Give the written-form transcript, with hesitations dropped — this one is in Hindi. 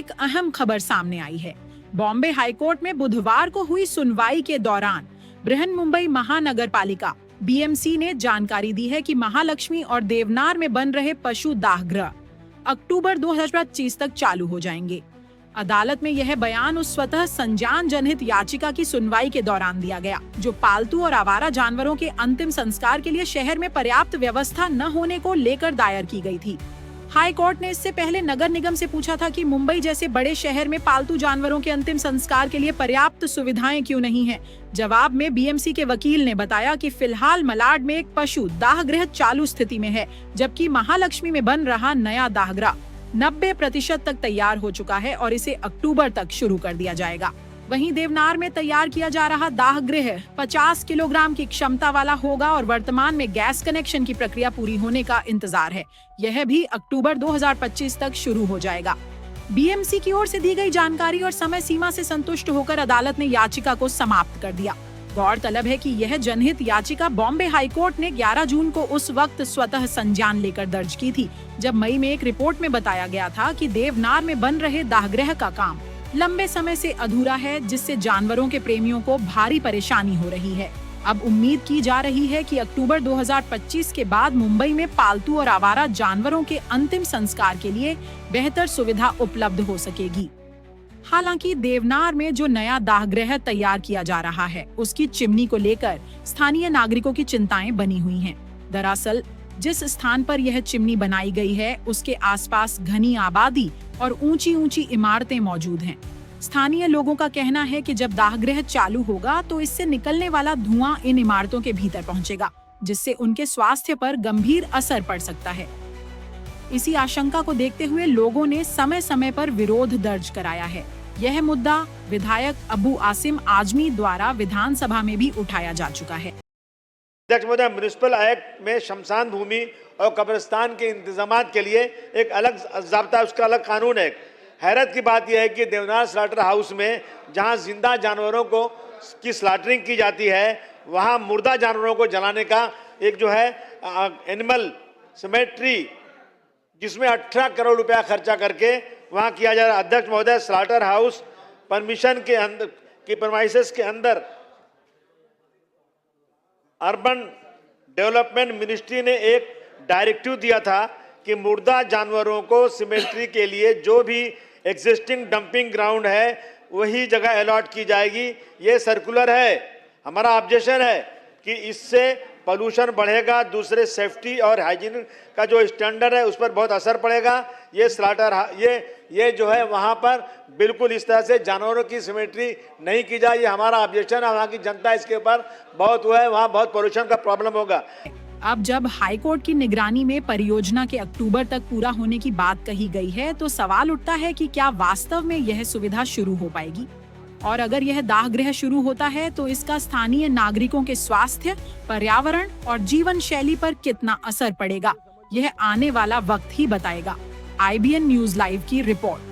एक अहम खबर सामने आई है। बॉम्बे हाईकोर्ट में बुधवार को हुई सुनवाई के दौरान बृहन्मुंबई महानगर पालिका BMC ने जानकारी दी है कि महालक्ष्मी और देवनार में बन रहे पशु दाहगृह अक्टूबर 2025 तक चालू हो जाएंगे। अदालत में यह बयान उस स्वतः संज्ञान जनहित याचिका की सुनवाई के दौरान दिया गया, जो पालतू और आवारा जानवरों के अंतिम संस्कार के लिए शहर में पर्याप्त व्यवस्था न होने को लेकर दायर की गई थी। हाई कोर्ट ने इससे पहले नगर निगम से पूछा था कि मुंबई जैसे बड़े शहर में पालतू जानवरों के अंतिम संस्कार के लिए पर्याप्त सुविधाएं क्यों नहीं हैं। जवाब में BMC के वकील ने बताया कि फिलहाल मलाड में एक पशु दाहगृह चालू स्थिति में है, जबकि महालक्ष्मी में बन रहा नया दाहगृह 90% तक तैयार हो चुका है और इसे अक्टूबर तक शुरू कर दिया जाएगा। वहीं देवनार में तैयार किया जा रहा दाहगृह 50 किलोग्राम की क्षमता वाला होगा और वर्तमान में गैस कनेक्शन की प्रक्रिया पूरी होने का इंतजार है। यह भी अक्टूबर 2025 तक शुरू हो जाएगा। BMC की ओर से दी गई जानकारी और समय सीमा से संतुष्ट होकर अदालत ने याचिका को समाप्त कर दिया। गौरतलब है कि यह जनहित याचिका बॉम्बे हाईकोर्ट ने 11 जून को उस वक्त स्वतः संज्ञान लेकर दर्ज की थी, जब मई में एक रिपोर्ट में बताया गया था कि देवनार में बन रहे दाहगृह का काम लंबे समय से अधूरा है, जिससे जानवरों के प्रेमियों को भारी परेशानी हो रही है। अब उम्मीद की जा रही है कि अक्टूबर 2025 के बाद मुंबई में पालतू और आवारा जानवरों के अंतिम संस्कार के लिए बेहतर सुविधा उपलब्ध हो सकेगी। हालांकि देवनार में जो नया दाहगृह तैयार किया जा रहा है, उसकी चिमनी को लेकर स्थानीय नागरिकों की चिंताएं बनी हुई हैं। दरअसल जिस स्थान पर यह चिमनी बनाई गई है, उसके आसपास घनी आबादी और ऊंची ऊंची इमारतें मौजूद हैं। स्थानीय लोगों का कहना है कि जब दाहगृह चालू होगा तो इससे निकलने वाला धुआं इन इमारतों के भीतर पहुंचेगा, जिससे उनके स्वास्थ्य पर गंभीर असर पड़ सकता है। इसी आशंका को देखते हुए लोगों ने समय समय पर विरोध दर्ज कराया है। यह मुद्दा विधायक अबू आसिम आजमी द्वारा विधानसभा में भी उठाया जा चुका है। अध्यक्ष महोदय, म्युनिसिपल एक्ट में शमशान भूमि और कब्रिस्तान के इंतजामात के लिए एक अलग ज़ाब्ता, उसका अलग कानून है। हैरत की बात यह है कि देवनार स्लाटर हाउस में जहां जिंदा जानवरों को की स्लाटरिंग की जाती है, वहां मुर्दा जानवरों को जलाने का एक जो है एनिमल सेमेट्री, जिसमें 18 करोड़ रुपया खर्चा करके वहां किया जा रहा है। अध्यक्ष महोदय, स्लाटर हाउस परमिशन के अंदर की परमाइसेस के अंदर अर्बन डेवलपमेंट मिनिस्ट्री ने एक डायरेक्टिव दिया था कि मुर्दा जानवरों को सिमेट्री के लिए जो भी एग्जिस्टिंग डंपिंग ग्राउंड है वही जगह अलॉट की जाएगी। ये सर्कुलर है। हमारा ऑब्जेक्शन है कि इससे पोल्यूशन बढ़ेगा, दूसरे सेफ्टी और हाइजीन का जो स्टैंडर्ड है उस पर बहुत असर पड़ेगा। ये स्लाटर ये जो है वहाँ पर बिल्कुल इस तरह से जानवरों की सिमेट्री नहीं की जाए, ये हमारा ऑब्जेक्शन है। वहाँ की जनता इसके ऊपर बहुत हुआ है, वहाँ बहुत पोल्यूशन का प्रॉब्लम होगा। अब जब हाईकोर्ट की निगरानी में परियोजना के अक्टूबर तक पूरा होने की बात कही गई है, तो सवाल उठता है कि क्या वास्तव में यह सुविधा शुरू हो पाएगी, और अगर यह दाहगृह शुरू होता है तो इसका स्थानीय नागरिकों के स्वास्थ्य, पर्यावरण और जीवन शैली पर कितना असर पड़ेगा, यह आने वाला वक्त ही बताएगा। IBN न्यूज लाइव की रिपोर्ट।